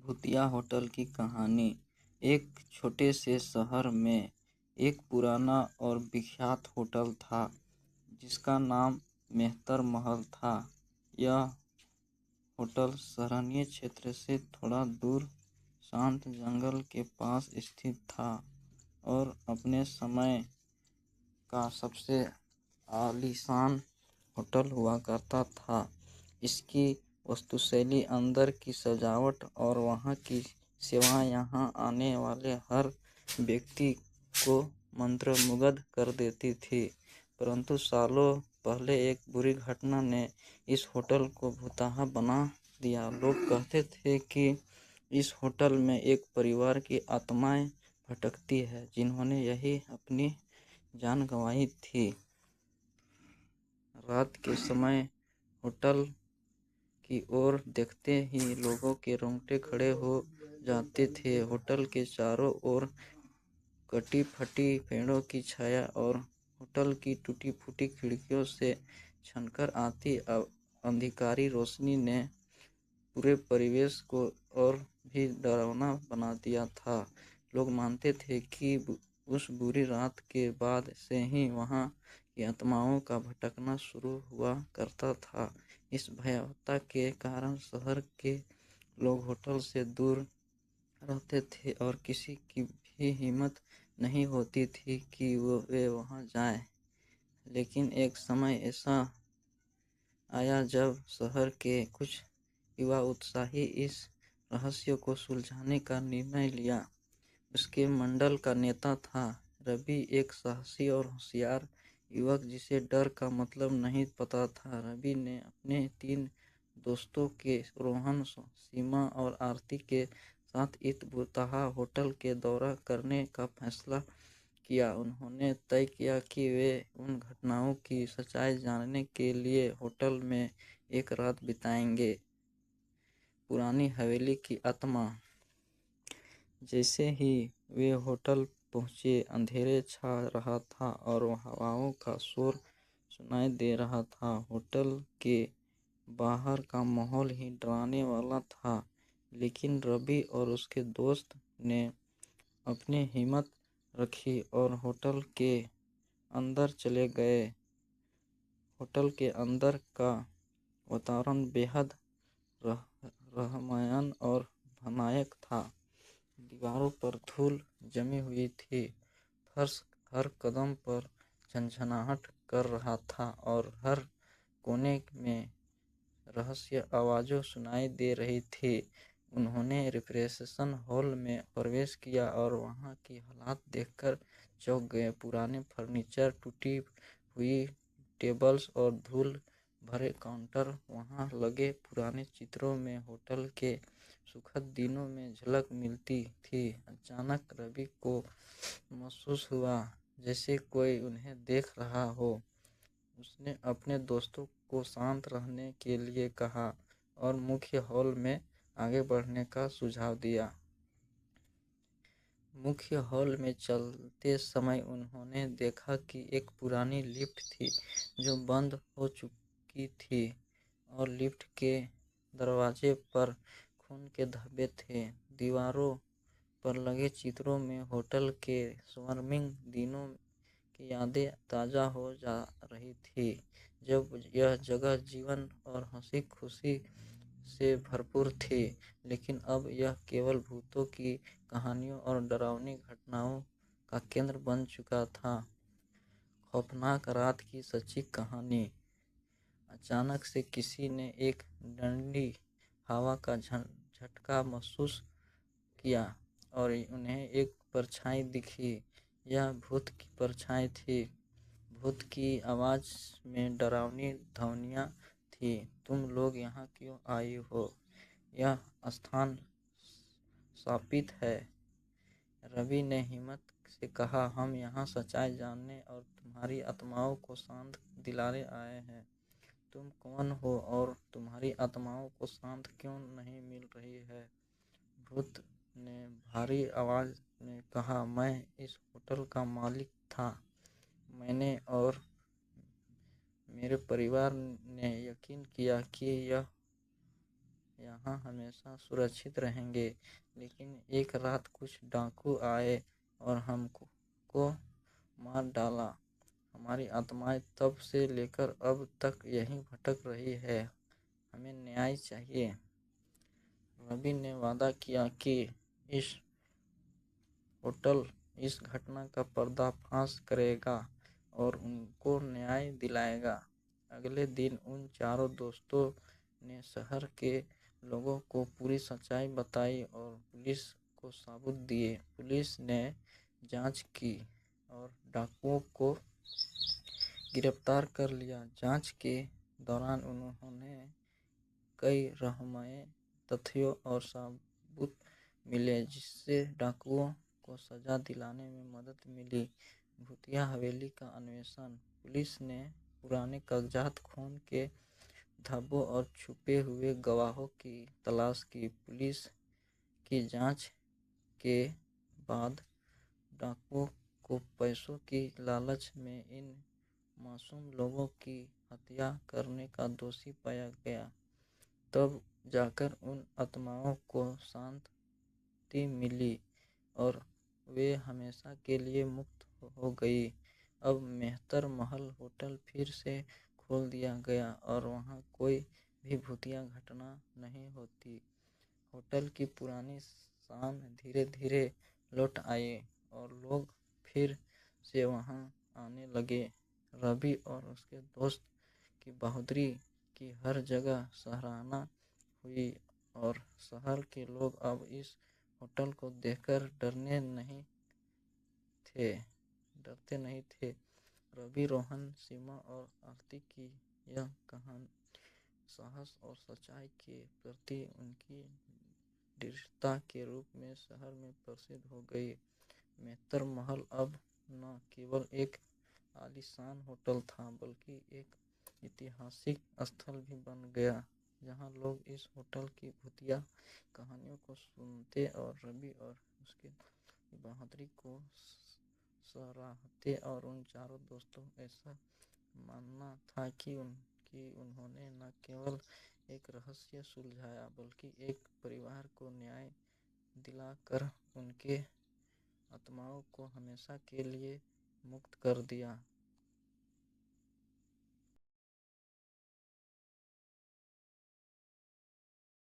भूतिया होटल की कहानी। एक छोटे से शहर में एक पुराना और विख्यात होटल था जिसका नाम मेहतर महल था। यह होटल शहरीय क्षेत्र से थोड़ा दूर शांत जंगल के पास स्थित था और अपने समय का सबसे आलीशान होटल हुआ करता था। इसकी वास्तुशैली, अंदर की सजावट और वहाँ की सेवाएं यहाँ आने वाले हर व्यक्ति को मंत्रमुग्ध कर देती थी। परंतु सालों पहले एक बुरी घटना ने इस होटल को भूतहा बना दिया। लोग कहते थे कि इस होटल में एक परिवार की आत्माएं भटकती है जिन्होंने यही अपनी जान गंवाई थी। रात के समय होटल की ओर देखते ही लोगों के रोंगटे खड़े हो जाते थे। होटल के चारों ओर कटी फटी पेड़ों की छाया और होटल की टूटी फूटी खिड़कियों से छनकर आती अंधिकारी रोशनी ने पूरे परिवेश को और भी डरावना बना दिया था। लोग मानते थे कि उस बुरी रात के बाद से ही वहाँ की आत्माओं का भटकना शुरू हुआ करता था। इस भयावहता के कारण शहर के लोग होटल से दूर रहते थे और किसी की भी हिम्मत नहीं होती थी कि वे वहाँ जाएं। लेकिन एक समय ऐसा आया जब शहर के कुछ युवा उत्साही इस रहस्य को सुलझाने का निर्णय लिया। उसके मंडल का नेता था रवि, एक साहसी और होशियार युवक जिसे डर का मतलब नहीं पता था। रवि ने अपने 3 दोस्तों के रोहन, सीमा और आरती के साथ इस भूतहा होटल के दौरा करने का फैसला किया। उन्होंने तय किया कि वे उन घटनाओं की सच्चाई जानने के लिए होटल में एक रात बिताएंगे। पुरानी हवेली की आत्मा। जैसे ही वे होटल पहुंचे, अंधेरे छा रहा था और हवाओं का शोर सुनाई दे रहा था। होटल के बाहर का माहौल ही डराने वाला था, लेकिन रवि और उसके दोस्त ने अपनी हिम्मत रखी और होटल के अंदर चले गए। होटल के अंदर का वातावरण बेहद रहमयन और भयानक था। दीवारों पर धूल जमी हुई थी, फर्श हर कदम पर झनझनाहट कर रहा था और हर कोने में रहस्य आवाज़ें सुनाई दे रही थी। उन्होंने रिसेप्शन हॉल में प्रवेश किया और वहाँ की हालत देखकर चौंक गए। पुराने फर्नीचर, टूटी हुई टेबल्स और धूल भरे काउंटर, वहाँ लगे पुराने चित्रों में होटल के सुखद दिनों में झलक मिलती थी। अचानक रवि को महसूस हुआ जैसे कोई उन्हें देख रहा हो। उसने अपने दोस्तों को शांत रहने के लिए कहा और मुख्य हॉल में आगे बढ़ने का सुझाव दिया। मुख्य हॉल में चलते समय उन्होंने देखा कि एक पुरानी लिफ्ट थी जो बंद हो चुकी थी और लिफ्ट के दरवाजे पर खून के धब्बे थे। दीवारों पर लगे चित्रों में होटल के स्वर्णिम दिनों की यादें ताज़ा हो जा रही थी, जब यह जगह जीवन और हंसी खुशी से भरपूर थी। लेकिन अब यह केवल भूतों की कहानियों और डरावनी घटनाओं का केंद्र बन चुका था। खौफनाक रात की सच्ची कहानी। अचानक से किसी ने एक ठंडी हवा का झटका महसूस किया और उन्हें एक परछाई दिखी। यह भूत की परछाई थी। भूत की आवाज़ में डरावनी ध्वनियाँ थी। तुम लोग यहाँ क्यों आई हो? यह स्थान शापित है। रवि ने हिम्मत से कहा, हम यहाँ सच्चाई जानने और तुम्हारी आत्माओं को शांत दिलाने आए हैं। तुम कौन हो और तुम्हारी आत्माओं को शांति क्यों नहीं मिल रही है? भूत ने भारी आवाज़ में कहा, मैं इस होटल का मालिक था। मैंने और मेरे परिवार ने यकीन किया कि यह یہاں ہمیشہ سرکشت رہیں گے۔ لیکن ایک رات کچھ ڈاکو آئے اور ہم کو مار ڈالا۔ ہماری آتمائیں تب سے لے کر اب تک یہیں بھٹک رہی ہیں۔ ہمیں نیائے چاہیے۔ ربی نے وعدہ کیا کہ اس ہوٹل اس گھٹنا کا پردہ فاش کرے گا اور ان کو نیائے دلائے گا۔ اگلے دن ان چاروں دوستوں نے شہر کے لوگوں کو پوری سچائی بتائی اور پولیس کو ثبوت دیے۔ پولیس نے جانچ کی اور ڈاکوؤں کو گرفتار کر لیا۔ جانچ کے دوران انہوں نے کئی رہنمائی تتھیوں اور ثبوت ملے جس سے ڈاکوؤں کو سزا دلانے میں مدد ملی۔ بھوتیا حویلی کا انویشن۔ پولیس نے پرانے کاغذات، خون کے دھبوں اور چھپے ہوئے گواہوں کی تلاش کی۔ پولیس کی جانچ کے بعد ڈاکوؤں کو پیسوں کی لالچ میں ان معصوم لوگوں کی ہتیا کرنے کا دوشی پایا گیا۔ تب جا کر ان آتماؤں کو شانتی ملی اور وہ ہمیشہ کے لیے مکت ہو گئی۔ اب مہتر محل ہوٹل پھر سے کھول دیا گیا اور وہاں کوئی بھی بھوتیا گھٹنا نہیں ہوتی۔ ہوٹل کی پرانی شان دھیرے دھیرے لوٹ آئی اور لوگ پھر سے وہاں آنے لگے۔ ربی اور اس کے دوست کی بہادری کی ہر جگہ سراہنا ہوئی اور شہر کے لوگ اب اس ہوٹل کو دیکھ کر ڈرتے نہیں تھے۔ ربی، روہن، سیما اور آرتی کی یہ کہانی ساہس اور سچائی کے پرتی ان کی دھڑتا کے روپ میں شہر میں پرسدھ ہو گئی۔ مہتر محل اب نہ کیول ایک عالیشان ہوٹل تھا بلکہ ایک ایتہاسک استھل بھی بن گیا جہاں لوگ اس ہوٹل کی بھوتیا کہانیوں کو سنتے اور ربی اور اس کے دوستوں کی بہادری کو سراہتے۔ اور ان چاروں دوستوں کا ایسا ماننا تھا کہ انہوں نے نہ کیول ایک رہسیہ سلجھایا بلکہ ایک پریوار کو نیائے دلا کر ان کے آتماؤں کو ہمیشہ کے لیے مکت کر دیا۔